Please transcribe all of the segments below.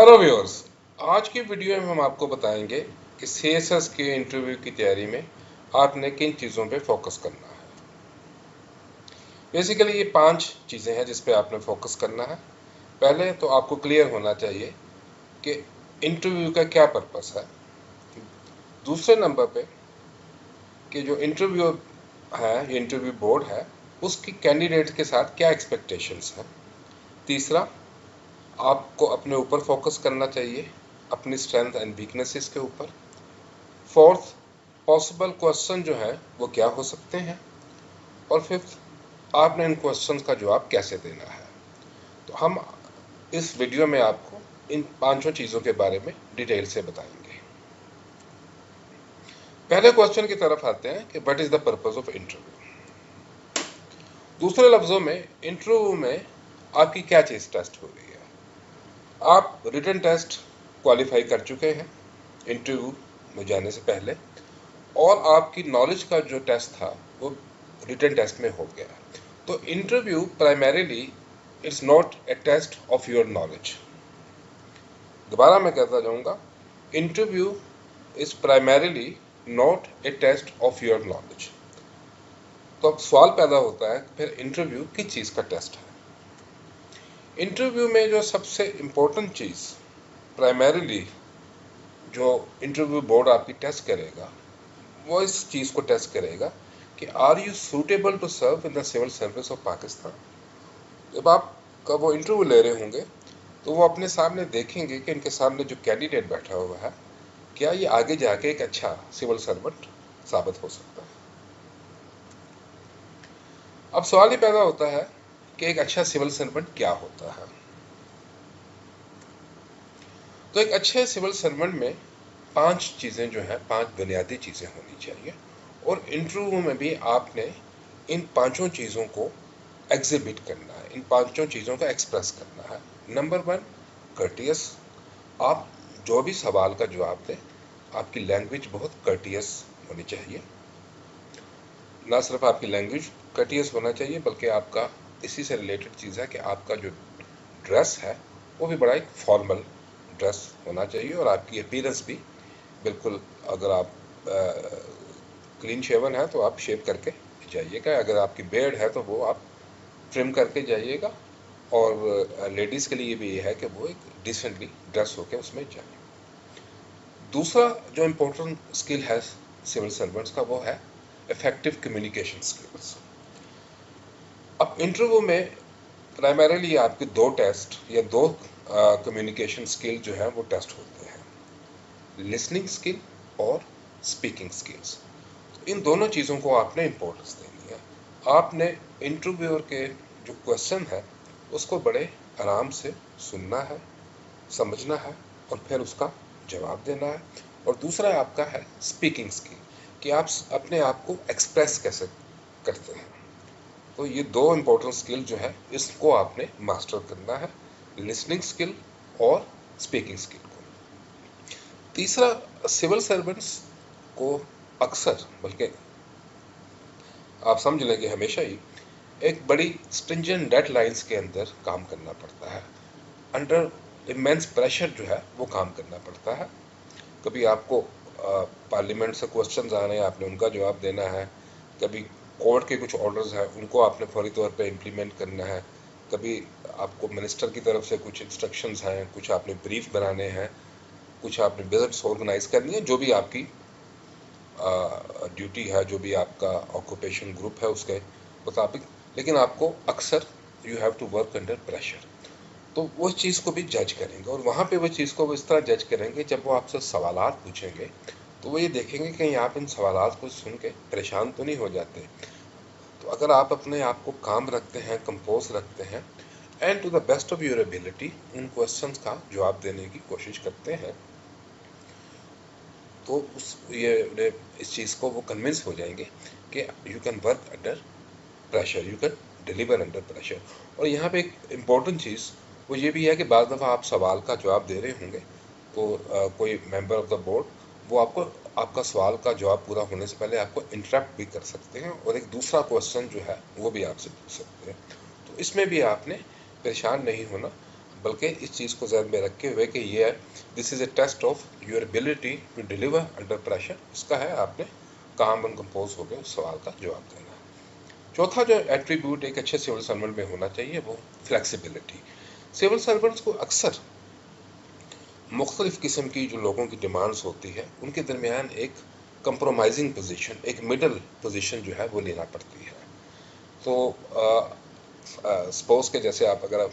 Hello viewers, आज की video में हम आपको बताएंगे कि सीएसएस के इंटरव्यू की तैयारी में आपने किन चीज़ों पे फोकस करना है। बेसिकली ये 5 चीज़ें हैं जिस पे आपने फोकस करना है। पहले तो आपको क्लियर होना चाहिए कि इंटरव्यू का क्या पर्पस है। दूसरे नंबर पे कि जो इंटरव्यू है, ये इंटरव्यू बोर्ड है, उसकी कैंडिडेट के साथ क्या एक्सपेक्टेशंस हैं। तीसरा, आपको अपने ऊपर फोकस करना चाहिए, अपनी स्ट्रेंथ एंड वीकनेसेस के ऊपर। फोर्थ, पॉसिबल क्वेश्चन जो है वो क्या हो सकते हैं। और फिफ्थ, आपने इन क्वेश्चन का जवाब कैसे देना है। तो हम इस वीडियो में आपको इन पांचों चीज़ों के बारे में डिटेल से बताएंगे। पहले क्वेश्चन की तरफ आते हैं कि what is the purpose of interview. दूसरे लफ्जों में, इंटरव्यू में आपकी क्या चीज़ टेस्ट हो रही है। आप रिटन टेस्ट क्वालिफाई कर चुके हैं इंटरव्यू में जाने से पहले, और आपकी नॉलेज का जो टेस्ट था वो रिटन टेस्ट में हो गया। तो interview primarily it's not a test of your knowledge. दोबारा मैं कहता जाऊंगा, interview is primarily not a test of your knowledge. तो अब सवाल पैदा होता है फिर इंटरव्यू किस चीज़ का टेस्ट है। इंटरव्यू में जो सबसे इम्पोर्टेंट चीज़ प्राइमरीली जो इंटरव्यू बोर्ड आपकी टेस्ट करेगा, वो इस चीज़ को टेस्ट करेगा कि are you suitable to serve in the civil service of Pakistan. जब आप का वो इंटरव्यू ले रहे होंगे तो वो अपने सामने देखेंगे कि इनके सामने जो कैंडिडेट बैठा हुआ है, क्या ये आगे जाके एक अच्छा सिविल सर्वेंट साबित हो सकता है। अब सवाल ये पैदा होता है कि एक अच्छा सिविल सर्वेंट क्या होता है। तो एक अच्छे सिविल सर्वेंट में 5 चीज़ें जो है, 5 बुनियादी चीज़ें होनी चाहिए, और इंटरव्यू में भी आपने इन पांचों चीज़ों को एग्जिबिट करना है, इन पांचों चीज़ों को एक्सप्रेस करना है। Number 1, courteous. आप जो भी सवाल का जवाब दें, आपकी लैंग्वेज बहुत कर्टियस होनी चाहिए। ना सिर्फ आपकी लैंग्वेज कर्टियस होना चाहिए, बल्कि आपका इसी से रिलेटेड चीज़ है कि आपका जो ड्रेस है वो भी बड़ा एक फॉर्मल ड्रेस होना चाहिए, और आपकी अपीयरेंस भी बिल्कुल, अगर आप क्लीन शेवन है तो आप शेव करके जाइएगा, अगर आपकी बेard है तो वो आप ट्रिम करके जाइएगा, और लेडीज़ के लिए भी ये है कि वो एक डिसेंटली ड्रेस होकर उसमें जाए। दूसरा जो इम्पोर्टेंट स्किल है सिविल सर्वेंट्स का, वो है इफेक्टिव कम्युनिकेशन स्किल्स। अब इंटरव्यू में प्राइमरीली आपके 2 टेस्ट या 2 कम्युनिकेशन स्किल जो है वो टेस्ट होते हैं, लिसनिंग स्किल और स्पीकिंग स्किल्स। इन दोनों चीज़ों को आपने इम्पोर्टेंस देनी है। आपने इंटरव्यूअर के जो क्वेश्चन है उसको बड़े आराम से सुनना है, समझना है, और फिर उसका जवाब देना है। और दूसरा आपका है स्पीकिंग स्किल, कि आप अपने आप को एक्सप्रेस कैसे करते हैं। तो ये 2 इम्पोर्टेंट स्किल जो है इसको आपने मास्टर करना है, लिसनिंग स्किल और स्पीकिंग स्किल को। तीसरा, सिविल सर्वेंट्स को अक्सर, बल्कि आप समझ लें कि हमेशा ही, एक बड़ी स्ट्रिंजेंट डेडलाइंस के अंदर काम करना पड़ता है। अंडर इमेंस प्रेशर जो है वो काम करना पड़ता है। कभी आपको पार्लियामेंट से क्वेश्चन आ रहे हैं, आपने उनका जवाब देना है। कभी कोर्ट के कुछ ऑर्डर्स हैं, उनको आपने फौरी तौर पे इम्प्लीमेंट करना है। कभी आपको मिनिस्टर की तरफ से कुछ इंस्ट्रक्शंस हैं, कुछ आपने ब्रीफ बनाने हैं, कुछ आपने विजिट्स ऑर्गेनाइज करनी है, जो भी आपकी ड्यूटी है, जो भी आपका ऑक्यूपेशन ग्रुप है उसके मुताबिक। लेकिन आपको अक्सर you have to work under pressure. तो वो चीज़ को भी जज करेंगे, और वहाँ पे वो चीज़ को वो इस तरह जज करेंगे, जब वो आपसे सवालात पूछेंगे तो वो ये देखेंगे कि आप इन सवालात को सुन के परेशान तो नहीं हो जाते। तो अगर आप अपने आप को काम रखते हैं, कंपोज रखते हैं, and to the best of your ability उन क्वेश्चंस का जवाब देने की कोशिश करते हैं, तो इस चीज़ को वो कन्विंस हो जाएंगे कि you can work under pressure, you can deliver under pressure. और यहाँ पे एक इम्पॉर्टेंट चीज़ वो ये भी है कि बाज़ दफ़ा आप सवाल का जवाब दे रहे होंगे तो कोई मेंबर ऑफ द बोर्ड वो आपको आपका सवाल का जवाब पूरा होने से पहले आपको इंटरप्ट भी कर सकते हैं, और एक दूसरा क्वेश्चन जो है वो भी आपसे पूछ सकते हैं। तो इसमें भी आपने परेशान नहीं होना, बल्कि इस चीज़ को ध्यान में रखे हुए कि ये है this is a test of your ability to deliver under pressure. इसका है आपने काम एंड कंपोज होकर उस सवाल का जवाब देना है। चौथा जो एट्रीब्यूट एक अच्छे सिविल सर्वेंट में होना चाहिए वो फ्लेक्सिबिलिटी। सिविल सर्वेंट्स को अक्सर मुख्तलिफ किस्म की जो लोगों की डिमांड्स होती है उनके दरमियान एक कंप्रोमाइजिंग पोजीशन, एक मिडल पोजीशन जो है वो लेना पड़ती है। तो सपोज के जैसे आप अगर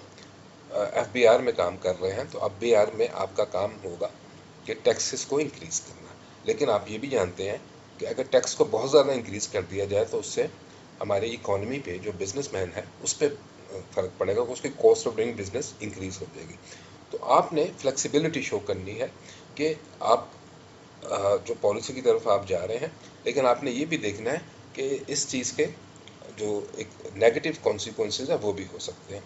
FBR में काम कर रहे हैं तो FBR में आपका काम होगा कि टैक्सेस को इंक्रीज़ करना, लेकिन आप ये भी जानते हैं कि अगर टैक्स को बहुत ज़्यादा इंक्रीज़ कर दिया जाए तो उससे हमारी इकोनॉमी पे जो बिजनेसमैन है उस पर फ़र्क पड़ेगा, उसकी cost of doing business increase हो जाएगी। तो आपने फ्लेक्सिबिलिटी शो करनी है कि आप जो पॉलिसी की तरफ आप जा रहे हैं, लेकिन आपने ये भी देखना है कि इस चीज़ के जो एक नेगेटिव कॉन्सिक्वेंसेज है वो भी हो सकते हैं।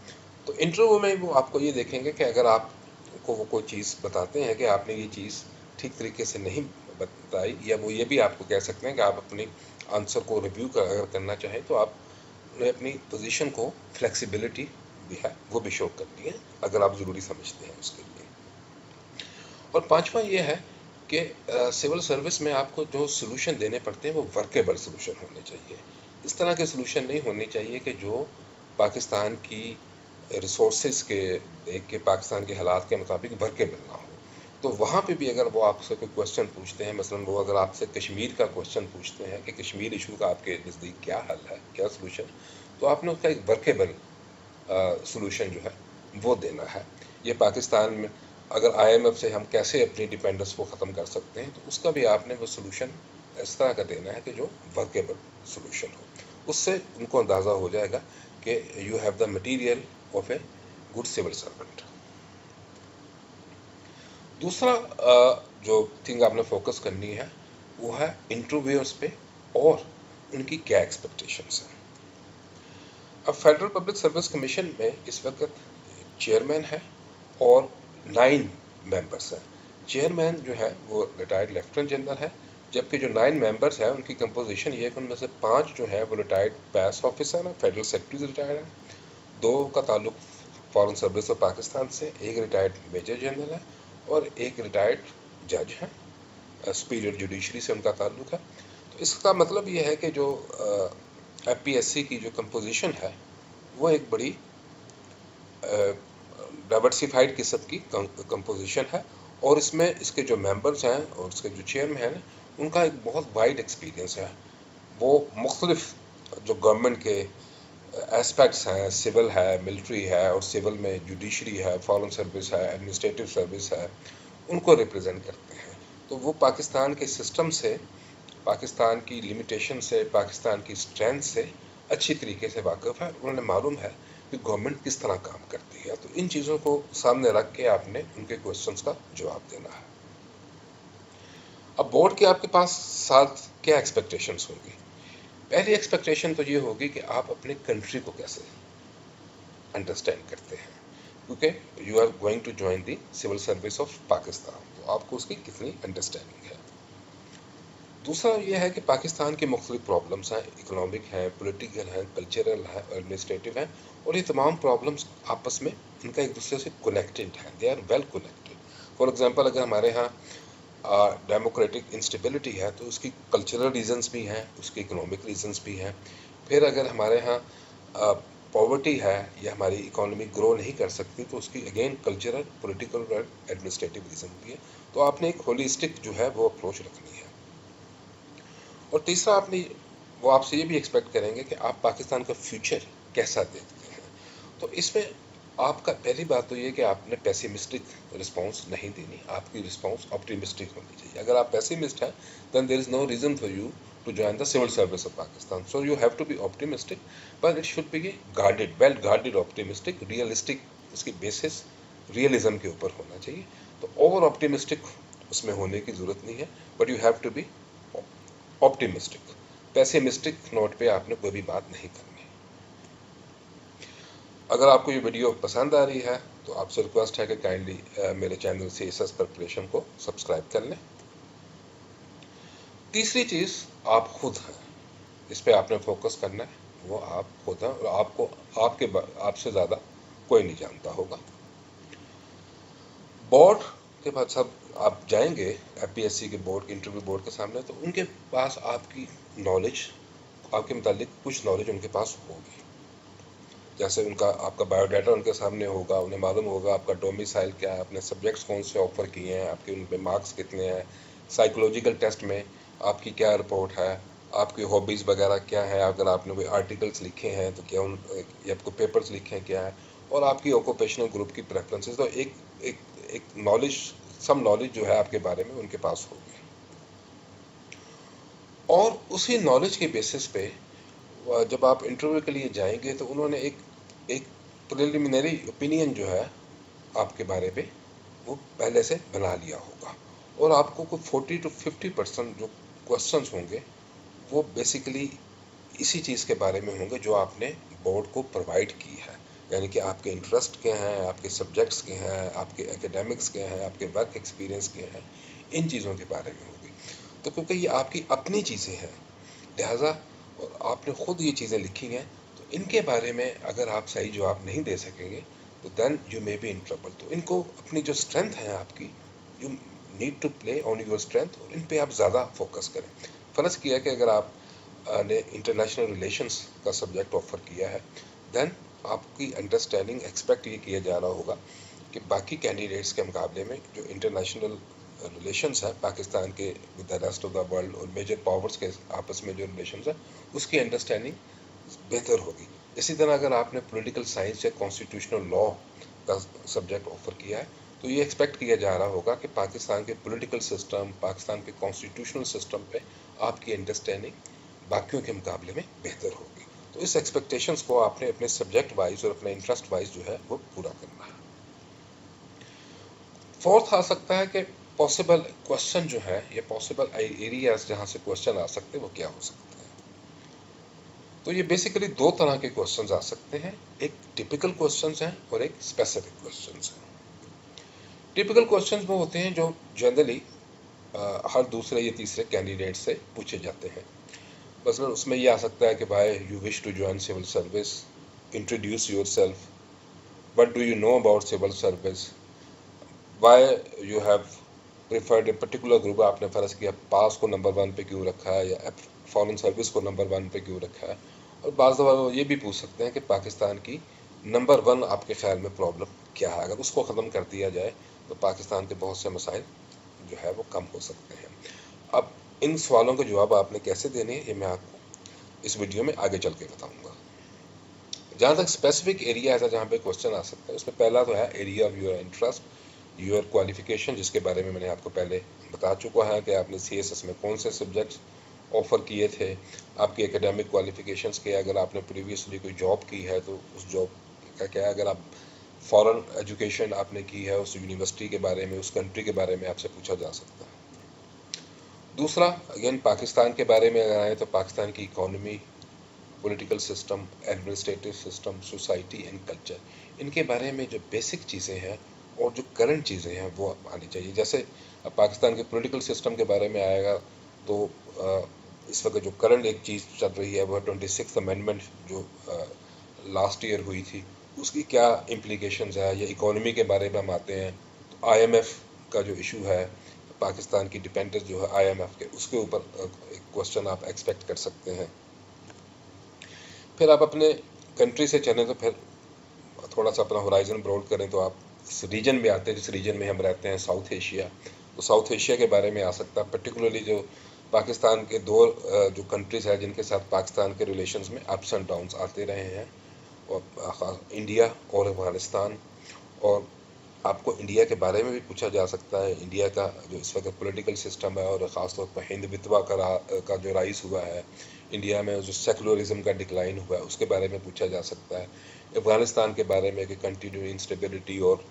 तो इंटरव्यू में वो आपको ये देखेंगे कि अगर आपको वो कोई चीज़ बताते हैं कि आपने ये चीज़ ठीक तरीके से नहीं बताई, या वो ये भी आपको कह सकते हैं कि आप अपनी आंसर को रिव्यू अगर करना चाहें तो आप अपनी पोजीशन को फ्लेक्सिबिलिटी भी है वो भी शो करती है अगर आप ज़रूरी समझते हैं उसके लिए। और पांचवा ये है कि सिविल सर्विस में आपको जो सोल्यूशन देने पड़ते हैं वो वर्केबल सोल्यूशन होने चाहिए। इस तरह के सोल्यूशन नहीं होने चाहिए कि जो पाकिस्तान की रिसोर्सेज के देख के पाकिस्तान के हालात के मुताबिक वर्केबल ना हो। तो वहाँ पे भी अगर वो आपसे कोई क्वेश्चन पूछते हैं, मसलन वो अगर आपसे कश्मीर का क्वेश्चन पूछते हैं कि कश्मीर इशू का आपके नज़दीक क्या हल है, क्या सोल्यूशन, तो आपने उसका एक वर्केबल सोल्यूशन जो है वो देना है। ये पाकिस्तान में अगर IMF से हम कैसे अपनी डिपेंडेंस को ख़त्म कर सकते हैं, तो उसका भी आपने वो सोल्यूशन इस तरह का देना है कि जो वर्केबल सोल्यूशन हो। उससे उनको अंदाज़ा हो जाएगा कि you have the material of a good civil servant. दूसरा जो थिंग आपने फोकस करनी है वो है इंटरव्यूअर्स पे और उनकी क्या एक्सपेक्टेशंस हैं। अब फेडरल पब्लिक सर्विस कमीशन में इस वक्त चेयरमैन है और 9 मेंबर्स हैं। चेयरमैन जो है वो रिटायर्ड लेफ्टिनेंट जनरल है, जबकि जो 9 मेंबर्स हैं उनकी कंपोजिशन ये है कि उनमें से 5 जो है वो रिटायर्ड पैस ऑफिसर हैं, फेडरल सेक्रेटरी रिटायर्ड हैं, 2 का ताल्लुक फॉरेन सर्विस ऑफ पाकिस्तान से, एक रिटायर्ड मेजर जनरल है और एक रिटायर्ड जज है, सुपीरियर जुडिशरी से उनका ताल्लुक है। तो इसका मतलब ये है कि जो FPSC की जो कंपोजिशन है वो एक बड़ी डाइवर्सिफाइड किस्म की कंपोजिशन है, और इसमें इसके जो मेंबर्स हैं और इसके जो चेयरमैन हैं उनका एक बहुत वाइड एक्सपीरियंस है। वो मुख्तलिफ जो गवर्नमेंट के एस्पेक्ट्स हैं, सिविल है, मिलिट्री है, और सिविल में जुडिशरी है, फॉरेन सर्विस है, एडमिनिस्ट्रेटिव सर्विस है, उनको रिप्रेजेंट करते हैं। तो वो पाकिस्तान के सिस्टम से, पाकिस्तान की लिमिटेशन से, पाकिस्तान की स्ट्रेंथ से अच्छी तरीके से वाकिफ़ है। उन्हें मालूम है कि गवर्नमेंट किस तरह काम करती है। तो इन चीज़ों को सामने रख के आपने उनके क्वेश्चंस का जवाब देना है। अब बोर्ड के आपके पास साथ क्या एक्सपेक्टेशंस होंगी। पहली एक्सपेक्टेशन तो ये होगी कि आप अपने कंट्री को कैसे अंडरस्टैंड करते हैं, क्योंकि you are going to join the civil service of Pakistan, तो आपको उसकी कितनी अंडरस्टैंडिंग है। दूसरा यह है कि पाकिस्तान के मुख्तलिफ प्रॉब्लम्स हैं, इकोनॉमिक हैं, पोलिटिकल हैं, कल्चरल हैं, एडमिनिस्ट्रेटिव हैं, और ये तमाम प्रॉब्लम्स आपस में इनका एक दूसरे से कनेक्टेड हैं, they are well connected. For example अगर हमारे यहाँ डेमोक्रेटिक इंस्टेबिलिटी है तो उसकी कल्चरल रीजंस भी हैं, उसके इकोनॉमिक रीजंस भी हैं। फिर अगर हमारे यहाँ पॉवर्टी है या हमारी इकोनॉमी ग्रो नहीं कर सकती तो उसकी अगेन कल्चरल, पॉलिटिकल और एडमिनिस्ट्रेटिव रीजन भी है। तो आपने एक होलिस्टिक जो है वो अप्रोच रखनी है। और तीसरा वो आपसे ये भी एक्सपेक्ट करेंगे कि आप पाकिस्तान का फ्यूचर कैसा देखते हैं। तो इसमें आपका पहली बात तो ये कि आपने पेसिमिस्टिक रिस्पांस नहीं देनी, आपकी रिस्पांस ऑप्टिमिस्टिक होनी चाहिए। अगर आप पेसिमिस्ट हैं then there is no reason for you to join the civil service of Pakistan, so you have to be optimistic, but it should be guarded, well guarded optimistic, realistic, उसकी basis realism के ऊपर होना चाहिए। तो over optimistic उसमें होने की ज़रूरत नहीं है, but you have to be optimistic. Pessimistic note पे आपने कोई भी बात नहीं करनी। अगर आपको ये वीडियो पसंद आ रही है तो आपसे रिक्वेस्ट है कि काइंडली मेरे चैनल CSS प्रिपरेशन को सब्सक्राइब कर लें। तीसरी चीज़ आप खुद हैं, इस पे आपने फोकस करना है, वो आप खुद हैं और आपको आपसे ज़्यादा कोई नहीं जानता होगा। बोर्ड के बाद सब आप जाएंगे एफपीएससी के बोर्ड के इंटरव्यू बोर्ड के सामने, तो उनके पास आपकी नॉलेज, आपके मुतालिक कुछ नॉलेज उनके पास होगी। जैसे उनका आपका बायोडाटा उनके सामने होगा, उन्हें मालूम होगा आपका डोमिसाइल क्या है, आपने सब्जेक्ट्स कौन से ऑफर किए हैं, आपके उन पे मार्क्स कितने हैं, साइकोलॉजिकल टेस्ट में आपकी क्या रिपोर्ट है, आपकी हॉबीज़ वगैरह क्या है, अगर आपने कोई आर्टिकल्स लिखे हैं तो क्या उन, या आपको पेपर्स लिखे हैं क्या है, और आपकी ऑक्यूपेशनल ग्रुप की प्रेफरेंसेस। तो एक एक एक नॉलेज, सम नॉलेज जो है आपके बारे में उनके पास होगी, और उसी नॉलेज के बेसिस पे जब आप इंटरव्यू के लिए जाएंगे तो उन्होंने एक एक प्रिलिमिनरी ओपिनियन जो है आपके बारे में वो पहले से बना लिया होगा, और आपको कोई 40 to 50% जो क्वेश्चंस होंगे वो बेसिकली इसी चीज़ के बारे में होंगे जो आपने बोर्ड को प्रोवाइड की है। यानी कि आपके इंटरेस्ट क्या हैं, आपके सब्जेक्ट्स क्या हैं, आपके एकेडमिक्स क्या हैं, आपके वर्क एक्सपीरियंस क्या हैं, इन चीज़ों के बारे में होगी। तो क्योंकि ये आपकी अपनी चीज़ें हैं, लिहाजा और आपने खुद ये चीज़ें लिखी हैं, तो इनके बारे में अगर आप सही जवाब नहीं दे सकेंगे तो then you may be in trouble. तो इनको अपनी जो स्ट्रेंथ है आपकी, you need to play on your strength, और इन पे आप ज़्यादा फोकस करें। फ़र्ज़ किया कि अगर आप ने इंटरनेशनल रिलेशंस का सब्जेक्ट ऑफर किया है, देन आपकी अंडरस्टैंडिंग एक्सपेक्ट ये किया जा रहा होगा कि बाकी कैंडिडेट्स के मुकाबले में जो इंटरनेशनल रिलेशंस है पाकिस्तान के with the rest of the world और मेजर पावर्स के आपस में जो रिलेशंस है उसकी अंडरस्टैंडिंग बेहतर होगी। इसी तरह अगर आपने पॉलिटिकल साइंस या कॉन्स्टिट्यूशनल लॉ का सब्जेक्ट ऑफर किया है तो ये एक्सपेक्ट किया जा रहा होगा कि पाकिस्तान के पॉलिटिकल सिस्टम, पाकिस्तान के कॉन्स्टिट्यूशनल सिस्टम पे आपकी अंडरस्टैंडिंग बाकियों के मुकाबले में बेहतर होगी। तो इस एक्सपेक्टेशंस को आपने अपने सब्जेक्ट वाइज और अपने इंटरेस्ट वाइज जो है वो पूरा करना है। फोर्थ आ सकता है कि पॉसिबल क्वेश्चन जो है या पॉसिबल एरियाज जहाँ से क्वेश्चन आ सकते हैं वो क्या हो सकते हैं। तो ये बेसिकली दो तरह के क्वेश्चंस आ सकते हैं, एक टिपिकल क्वेश्चंस हैं और एक स्पेसिफिक क्वेश्चंस हैं। टिपिकल क्वेश्चंस वो होते हैं जो जनरली हर दूसरे या तीसरे कैंडिडेट से पूछे जाते हैं। बस उसमें ये आ सकता है कि भाई you wish to join civil service, introduce yourself, what do you know about civil service, why you have preferred a particular group. आपने फ़र्ज़ किया पास को नंबर 1 पे क्यों रखा है या फॉरेन सर्विस को नंबर 1 पे क्यों रखा है। और बाज़ दफ़ा वो ये भी पूछ सकते हैं कि पाकिस्तान की नंबर 1 आपके ख्याल में प्रॉब्लम क्या है, अगर उसको ख़त्म कर दिया जाए तो पाकिस्तान के बहुत से मसाइल जो है वो कम हो सकते हैं। अब इन सवालों के जवाब आपने कैसे देने हैं ये मैं आपको इस वीडियो में आगे चल के बताऊँगा। जहाँ तक स्पेसिफिक एरिया है जहाँ पे क्वेश्चन आ सकता है, उसमें पहला तो है area of your interest, your qualification, जिसके बारे में मैंने आपको पहले बता चुका है कि आपने सीएसएस में कौन से सब्जेक्ट्स ऑफ़र किए थे, आपकी एकेडमिक क्वालिफिकेशंस क्या है, अगर आपने प्रीवियसली कोई जॉब की है तो उस जॉब का क्या है, अगर आप फॉरेन एजुकेशन आपने की है उस यूनिवर्सिटी के बारे में, उस कंट्री के बारे में आपसे पूछा जा सकता है। दूसरा अगेन पाकिस्तान के बारे में अगर आए तो पाकिस्तान की economy, political system, administrative system, society and culture, इनके बारे में जो बेसिक चीज़ें हैं और जो करंट चीज़ें हैं वो आनी चाहिए। जैसे अब पाकिस्तान के पॉलिटिकल सिस्टम के बारे में आएगा तो इस वक्त जो करंट एक चीज़ चल रही है वो 26th अमेंडमेंट जो लास्ट ईयर हुई थी, उसकी क्या इम्प्लीकेशंस है, या इकोनॉमी के बारे में हम आते हैं तो आईएमएफ का जो इशू है, पाकिस्तान की डिपेंडेंस जो है आईएमएफ के, उसके ऊपर एक क्वेश्चन आप एक्सपेक्ट कर सकते हैं। फिर आप अपने कंट्री से चलें तो फिर थोड़ा सा अपना होराइजन ब्रॉड करें तो आप इस रीजन में आते हैं जिस रीजन में हम रहते हैं, साउथ एशिया। तो साउथ एशिया के बारे में आ सकता है, पर्टिकुलरली जो पाकिस्तान के दो जो कंट्रीज़ हैं जिनके साथ पाकिस्तान के रिलेशंस में अप्स एंड डाउन्स आते रहे हैं, और इंडिया और अफगानिस्तान। और आपको इंडिया के बारे में भी पूछा जा सकता है, इंडिया का जो इस वक्त पॉलिटिकल सिस्टम है और ख़ासतौर पर हिंदुत्व का जो राइज हुआ है इंडिया में, जो सेकुलरिज्म का डिक्लाइन हुआ है उसके बारे में पूछा जा सकता है। अफगानिस्तान के बारे में कि कंटिन्यू इंस्टेबिलिटी और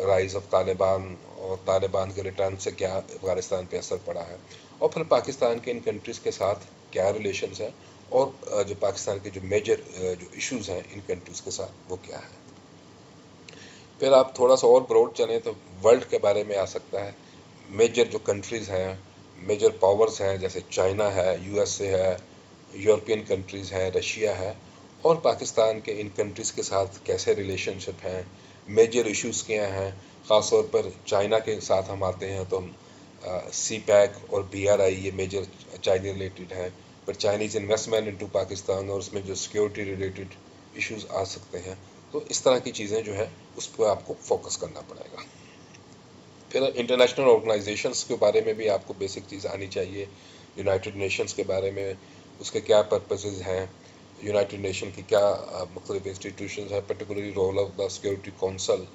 राइज ऑफ तालिबान और तालिबान के रिटर्न से क्या अफगानिस्तान पे असर पड़ा है, और फिर पाकिस्तान के इन कंट्रीज़ के साथ क्या रिलेशंस हैं, और जो पाकिस्तान के जो मेजर जो इश्यूज़ हैं इन कंट्रीज़ के साथ वो क्या है। फिर आप थोड़ा सा और ब्रॉड चलें तो वर्ल्ड के बारे में आ सकता है, मेजर जो कंट्रीज़ हैं, मेजर पावर्स हैं, जैसे चाइना है, यूएसए है, यूरोपियन कंट्रीज़ हैं, रशिया है, और पाकिस्तान के इन कंट्रीज़ के साथ कैसे रिलेशनशिप हैं, मेजर इश्यूज़ क्या हैं, ख़ास तौर पर चाइना के साथ हम आते हैं तो हम सी पैक और BRI ये मेजर चाइना रिलेटेड हैं, पर चाइनीज़ इन्वेस्टमेंट इनटू पाकिस्तान और उसमें जो सिक्योरिटी रिलेटेड इश्यूज आ सकते हैं, तो इस तरह की चीज़ें जो है उस पर आपको फोकस करना पड़ेगा। फिर इंटरनेशनल ऑर्गेनाइजेशंस के बारे में भी आपको बेसिक चीज़ आनी चाहिए। यूनाइटेड नेशंस के बारे में, उसके क्या पर्पसेस हैं, यूनाइटेड नेशन की क्या मुख्तलिफ इंस्टीट्यूशंस हैं, particularly role of the security council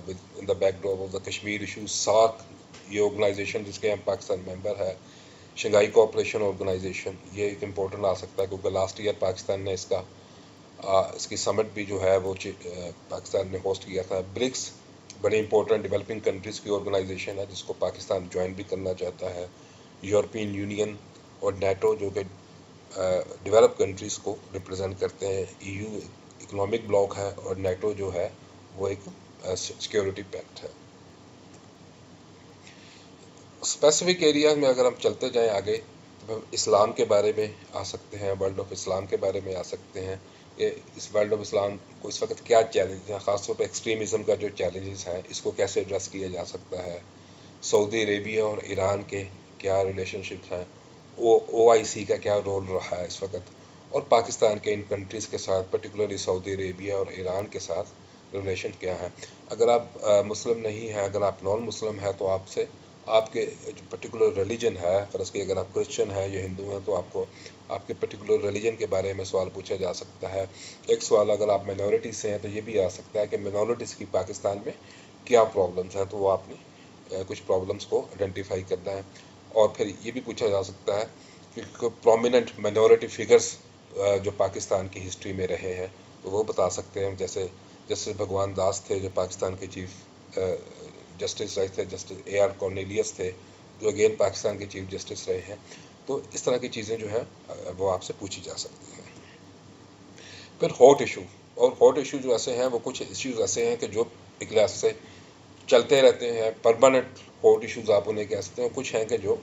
within the backdrop of the Kashmir issue, SAARC ये ऑर्गेनाइजेशन जिसके हम पाकिस्तान मेंबर है, शंघाई कोऑपरेशन ऑर्गेनाइजेशन ये एक इम्पोर्टेंट आ सकता है क्योंकि लास्ट ईयर पाकिस्तान ने इसकी समिट भी जो है वो पाकिस्तान ने होस्ट किया था। ब्रिक्स बड़ी इंपॉर्टेंट डेवलपिंग कंट्रीज़ की ऑर्गेनाइजेशन है जिसको पाकिस्तान ज्वाइन भी करना चाहता है। यूरोपियन यूनियन और नेटो जो कि डेवलप कंट्रीज़ को रिप्रेजेंट करते हैं। EU इकोनॉमिक ब्लॉक है और नेटो जो है वो एक सिक्योरिटी पैक्ट है। स्पेसिफिक एरियाज में अगर हम चलते जाएं आगे तो हम इस्लाम के बारे में आ सकते हैं, वर्ल्ड ऑफ इस्लाम के बारे में आ सकते हैं। ये इस वर्ल्ड ऑफ इस्लाम को इस वक्त क्या चैलेंज है, ख़ासतौर पर एक्सट्रीमिज़म का जो चैलेंजेस हैं इसको कैसे एड्रेस किया जा सकता है। सऊदी अरेबिया और ईरान के क्या रिलेशनशिप हैं, OIC का क्या रोल रहा है इस वक्त, और पाकिस्तान के इन कंट्रीज़ के साथ पर्टिकुलरली सऊदी अरेबिया और ईरान के साथ रिलेशन क्या है। अगर आप मुस्लिम नहीं हैं, अगर आप नॉन मुस्लिम हैं तो आपसे आपके जो पर्टिकुलर रिलीजन है, फ़र्ज़ की अगर आप क्रिश्चियन हैं या हिंदू हैं तो आपको आपके पर्टिकुलर रिलीजन के बारे में सवाल पूछा जा सकता है। एक सवाल अगर आप माइनॉरिटी से हैं तो ये भी आ सकता है कि माइनॉरिटीज़ की पाकिस्तान में क्या प्रॉब्लम्स हैं, तो वो आपने कुछ प्रॉब्लम्स को आइडेंटिफाई करना है। और फिर ये भी पूछा जा सकता है कि प्रोमिनेंट माइनॉरिटी फिगर्स जो पाकिस्तान की हिस्ट्री में रहे हैं तो वो बता सकते हैं। जैसे जस्टिस भगवान दास थे जो पाकिस्तान के चीफ जस्टिस रहे थे, जस्टिस AR कॉर्नेलियस थे जो अगेन पाकिस्तान के चीफ जस्टिस रहे हैं। तो इस तरह की चीज़ें जो है वो आपसे पूछी जा सकती हैं। फिर हॉट इशू, और हॉट इशू जो ऐसे हैं वो कुछ इश्यूज ऐसे हैं कि जो एक लिहाज से चलते रहते हैं, परमानेंट हॉट इश्यूज आप उन्हें कह सकते हैं। कुछ हैं कि जो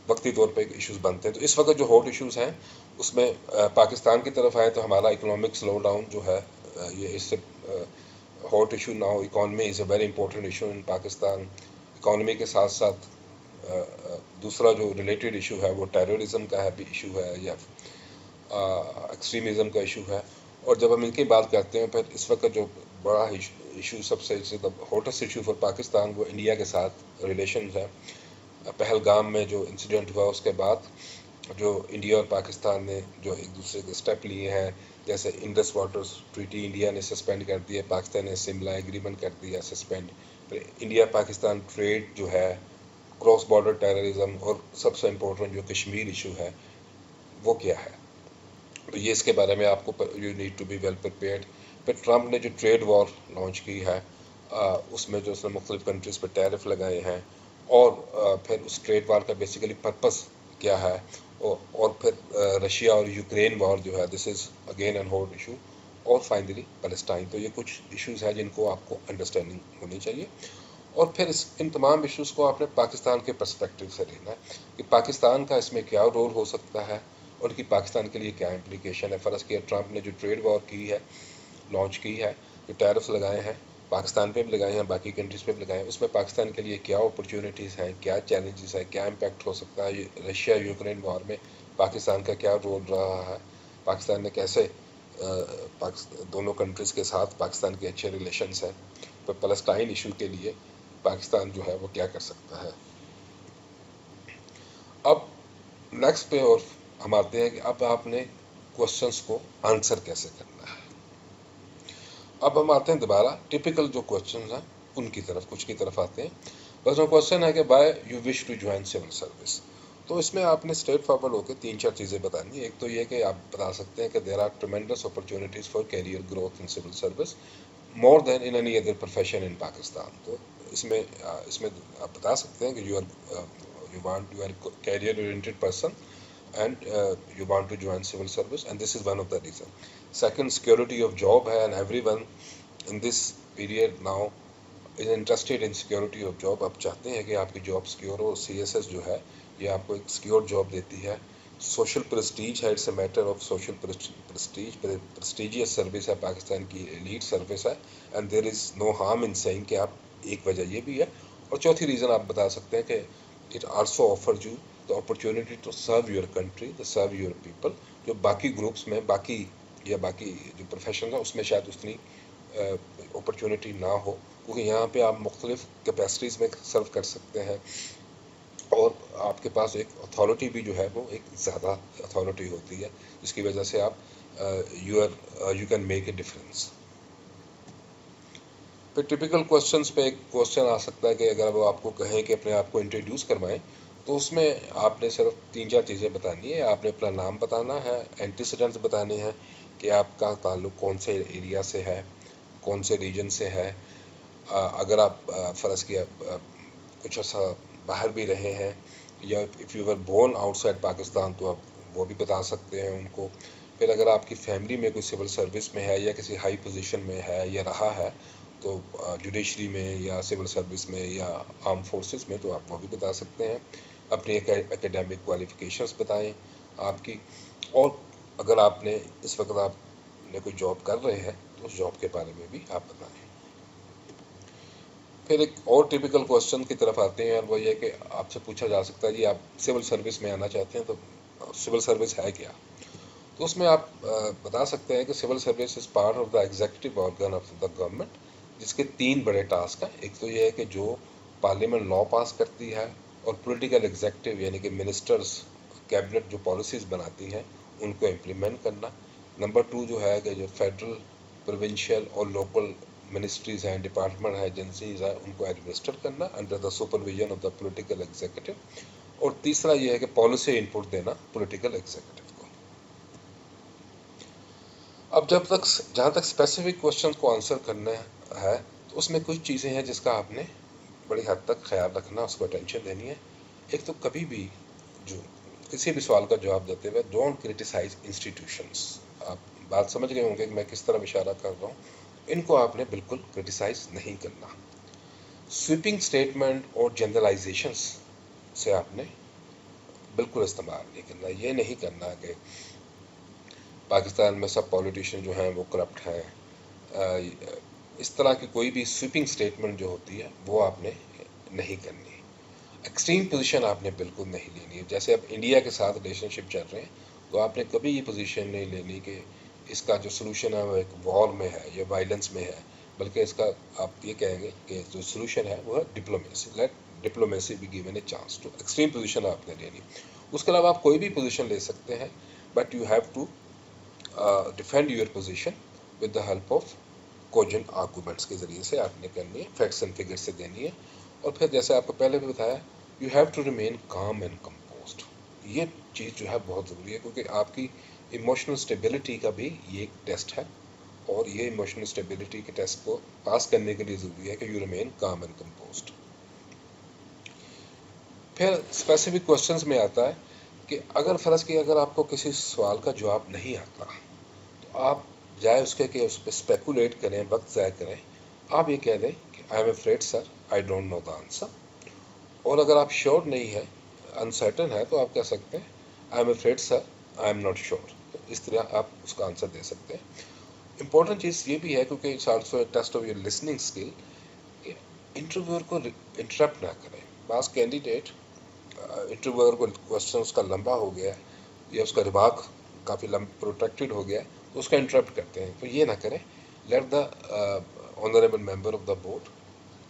वक्ती तौर पे इश्यूज बनते हैं। तो इस वक्त जो हॉट इश्यूज हैं उसमें पाकिस्तान की तरफ आए तो हमारा इकोनॉमिक स्लो डाउन जो है ये इससे hot issue now. Economy is a very important issue in Pakistan. Economy के साथ साथ दूसरा जो रिलेटेड इशू है वो टेररिज्म का है भी इशू है या एक्सट्रीमिज़म का इशू है। और जब हम इनकी बात करते हैं फिर इस वक्त जो बड़ा इशू सबसे हॉटेस्ट इशू फॉर पाकिस्तान वो इंडिया के साथ रिलेशन है। पहलगाम में जो इंसिडेंट हुआ उसके बाद जो इंडिया और पाकिस्तान ने जो एक दूसरे के स्टेप लिए हैं, जैसे इंडस वाटर्स ट्रीटी इंडिया ने सस्पेंड कर दिया, पाकिस्तान ने शिमला एग्रीमेंट कर दिया सस्पेंड। फिर इंडिया पाकिस्तान ट्रेड जो है, क्रॉस बॉर्डर टेररिज्म, और सबसे इम्पोर्टेंट जो कश्मीर इशू है वो क्या है। तो ये इसके बारे में आपको you need to be well prepared. फिर ट्रम्प ने जो ट्रेड वॉर लॉन्च की है उसमें जो उसने मुख्तलिफ कंट्रीज़ पर टैरिफ लगाए हैं, और फिर उस ट्रेड वॉर का बेसिकली पर्पस क्या है, और फिर रशिया और यूक्रेन वॉर जो है, this is again an hot issue. और फाइनली पैलेस्टाइन। तो ये कुछ इश्यूज़ हैं जिनको आपको अंडरस्टैंडिंग होनी चाहिए। और फिर इन तमाम इश्यूज़ को आपने पाकिस्तान के पर्सपेक्टिव से लेना है कि पाकिस्तान का इसमें क्या रोल हो सकता है और कि पाकिस्तान के लिए क्या इम्प्लीकेशन है। फ़र्ज़ किया ट्रम्प ने जो ट्रेड वॉर की है, लॉन्च की है, जो टैरिफ्स लगाए हैं, पाकिस्तान पे भी लगाए हैं, बाकी कंट्रीज़ पे भी लगाए हैं, उसमें पाकिस्तान के लिए क्या अपॉर्चुनिटीज़ हैं, क्या चैलेंजेस हैं, क्या इम्पैक्ट हो सकता है। रशिया यूक्रेन वॉर में पाकिस्तान का क्या रोल रहा है, पाकिस्तान ने कैसे दोनों कंट्रीज़ के साथ पाकिस्तान के अच्छे रिलेशंस हैं। पर पैलेस्टाइन इशू के लिए पाकिस्तान जो है वो क्या कर सकता है। अब नेक्स्ट पे और हम आते हैं कि अब आपने क्वेश्चंस को आंसर कैसे करना है। अब हम आते हैं दोबारा टिपिकल जो क्वेश्चंस हैं उनकी तरफ, कुछ की तरफ आते हैं। फर्स्ट क्वेश्चन है कि why you wish to join civil service. तो इसमें आपने स्ट्रेट फॉरवर्ड होकर 3-4 चीज़ें बतानी है। एक तो ये कि आप बता सकते हैं कि there are tremendous opportunities for career growth in civil service more than in any other profession in Pakistan. तो इसमें आप बता सकते हैं कि you are career oriented person and you want to join civil service and this is one of the reason. Second, security of job है, and everyone in this period now is interested in security of job। आप चाहते हैं कि आपकी job secure हो। CSS जो है ये आपको एक सिक्योर जॉब देती है। सोशल प्रेस्टीज है, it's a matter of social prestige, prestigious service है, पाकिस्तान की एलीट सर्विस है। And there is no harm in saying कि आप एक वजह ये भी है। और चौथी रीज़न आप बता सकते हैं कि it also offer you the opportunity to serve your country, the serve your people, जो बाकी ग्रुप्स में बाकी जो प्रोफेशन है उसमें शायद उतनी अपॉर्चुनिटी ना हो, क्योंकि यहाँ पे आप मुख्तलिफ कैपेसिटीज़ में सर्व कर सकते हैं और आपके पास एक अथॉरिटी भी जो है वो एक ज़्यादा अथॉरिटी होती है, जिसकी वजह से आप you can make a difference. फिर टिपिकल क्वेश्चंस पे एक क्वेश्चन आ सकता है कि अगर वो आपको कहें कि अपने आप को इंट्रोड्यूस करवाएं, तो उसमें आपने सिर्फ 3-4 चीज़ें बतानी है। आपने अपना नाम बताना है, एंटीसीडेंट्स बताने हैं कि आपका ताल्लुक कौन से एरिया से है, कौन से रीजन से है। अगर आप फ़र्ज़ किया कुछ ऐसा बाहर भी रहे हैं, या if you were born outside Pakistan, तो आप वो भी बता सकते हैं उनको। फिर अगर आपकी फैमिली में कोई सिविल सर्विस में है या किसी हाई पोजीशन में है या रहा है, तो जुडिशरी में या सिविल सर्विस में या आर्म फोर्सेस में, तो आप वो भी बता सकते हैं। अपनी एकेडमिक क्वालिफिकेशंस बताएं आपकी, और अगर आपने इस वक्त आपने कोई जॉब कर रहे हैं तो उस जॉब के बारे में भी आप बताएं। फिर एक और टिपिकल क्वेश्चन की तरफ आते हैं, और वो ये कि आपसे पूछा जा सकता है जी आप सिविल सर्विस में आना चाहते हैं, तो सिविल सर्विस है क्या। तो उसमें आप बता सकते हैं कि civil service is part of the executive organ of the government, जिसके 3 बड़े टास्क हैं। एक तो ये है कि जो पार्लियामेंट लॉ पास करती है, और पॉलिटिकल एग्जीक्यूटिव यानी कि मिनिस्टर्स, कैबिनेट जो पॉलिसीज़ बनाती हैं उनको इम्प्लीमेंट करना। नंबर 2 जो है कि जो फेडरल, प्रोविंशियल और लोकल मिनिस्ट्रीज हैं, डिपार्टमेंट हैं, एजेंसीज हैं, उनको एडमिनिस्टर करना under the supervision of the political executive. और तीसरा ये है कि पॉलिसी इनपुट देना पॉलिटिकल एग्जीक्यूटिव को। अब जहाँ तक स्पेसिफिक क्वेश्चन को आंसर करना है, तो उसमें कुछ चीज़ें हैं जिसका आपने बड़ी हद तक ख्याल रखना, उसको अटेंशन देनी है। एक तो कभी भी जो किसी भी सवाल का जवाब देते हुए डोंट क्रिटिसाइज इंस्टीट्यूशंस। आप बात समझ गए होंगे कि मैं किस तरह इशारा कर रहा हूँ। इनको आपने बिल्कुल क्रिटिसाइज नहीं करना। स्वीपिंग स्टेटमेंट और जनरलाइजेशंस से आपने बिल्कुल इस्तेमाल नहीं करना। ये नहीं करना कि पाकिस्तान में सब पॉलिटिशियन जो हैं वो करप्ट हैं। इस तरह की कोई भी स्वीपिंग स्टेटमेंट जो होती है वो आपने नहीं करनी। एक्सट्रीम पोजीशन आपने बिल्कुल नहीं लेनी है। जैसे अब इंडिया के साथ रिलेशनशिप चल रहे हैं, तो आपने कभी ये पोजीशन नहीं लेनी कि इसका जो सोल्यूशन है वो एक वॉर में है या वायलेंस में है, बल्कि इसका आप ये कहेंगे कि जो सोल्यूशन है वो है diplomacy. Let diplomacy be given a chance. Too extreme position आपने लेनी। उसके अलावा आप कोई भी पोजीशन ले सकते हैं, but you have to defend your position with the help of cogent arguments के ज़रिए से आपने करनी है, फैक्ट्स एंड फिगर से देनी है। और फिर जैसे आपको पहले भी बताया, you have to remain calm and composed. ये चीज़ जो है बहुत ज़रूरी है, क्योंकि आपकी इमोशनल स्टेबिलिटी का भी ये एक टेस्ट है, और ये इमोशनल स्टेबिलिटी के टेस्ट को पास करने के लिए ज़रूरी है कि you remain calm and composed. फिर स्पेसिफिक क्वेश्चंस में आता है कि अगर फ़र्ज़ की अगर आपको किसी सवाल का जवाब नहीं आता, तो आप जाए उसके कि उस पर स्पेकुलेट करें, वक्त ज़ाया करें। आप ये कह दें कि I am afraid sir, I don't know the answer. और अगर आप श्योर नहीं है, अनसर्टन है, तो आप कह सकते हैं I am afraid sir, I am not sure. तो इस तरह आप उसका आंसर दे सकते हैं। इंपॉर्टेंट चीज़ ये भी है, क्योंकि it's also a test of your listening skill, कि इंटरव्यूअर को इंटरप्ट ना करें। बास कैंडिडेट इंटरव्यूअर को क्वेश्चन उसका लंबा हो गया है या उसका रिमार्क काफ़ी प्रोटेक्टेड हो गया है, तो उसका इंटरप्ट करते हैं। तो ये ना करें। Let the honourable member of the board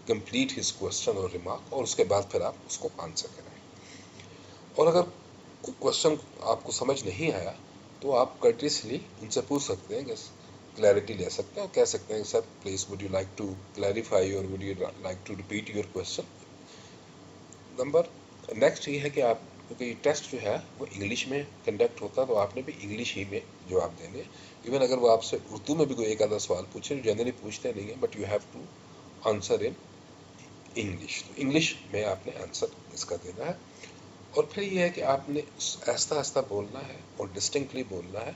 complete his question और रिमार्क, और उसके बाद फिर आप उसको आंसर करें। और अगर कोई क्वेश्चन आपको समझ नहीं आया, तो आप कर्टियसली उनसे पूछ सकते हैं, क्लैरिटी ले सकते हैं और कह सकते हैं sir please would you like to clarify और would you like to repeat your question. Number next ये है कि आप, क्योंकि टेस्ट जो है वो इंग्लिश में कंडक्ट होता है, तो आपने भी इंग्लिश ही में जवाब देने। इवन अगर वो आपसे उर्दू में भी कोई एक आधा सवाल पूछे, जो जनरली पूछते नहीं है, but you have to answer in English. तो इंग्लिश में आपने आंसर इसका देना है। और फिर ये है कि आपने आहिस्ता आहिस्ता बोलना है और डिस्टिंक्टली बोलना है,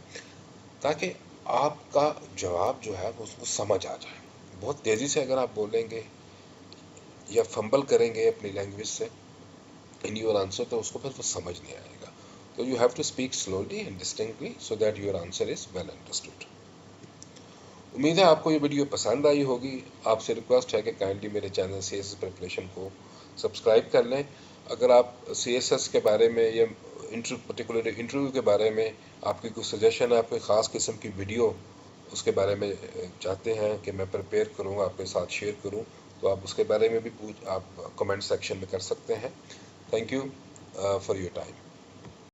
ताकि आपका जवाब जो है वो उसको समझ आ जाए। बहुत तेज़ी से अगर आप बोलेंगे या फंबल करेंगे अपनी लैंग्वेज से इन योर आंसर, तो उसको फिर वो समझ नहीं आएगा। तो you have to speak slowly and distinctly so that your answer is well understood. उम्मीद है आपको ये वीडियो पसंद आई होगी। आपसे रिक्वेस्ट है कि काइंडली मेरे चैनल CSS प्रिपरेशन को सब्सक्राइब कर लें। अगर आप CSS के बारे में या पर्टिकुलर इंटरव्यू के बारे में आपकी कोई सजेशन है, आप कोई ख़ास किस्म की वीडियो उसके बारे में चाहते हैं कि मैं प्रिपेयर करूँ, आपके साथ शेयर करूँ, तो आप उसके बारे में भी आप कमेंट सेक्शन में कर सकते हैं। Thank you for your time.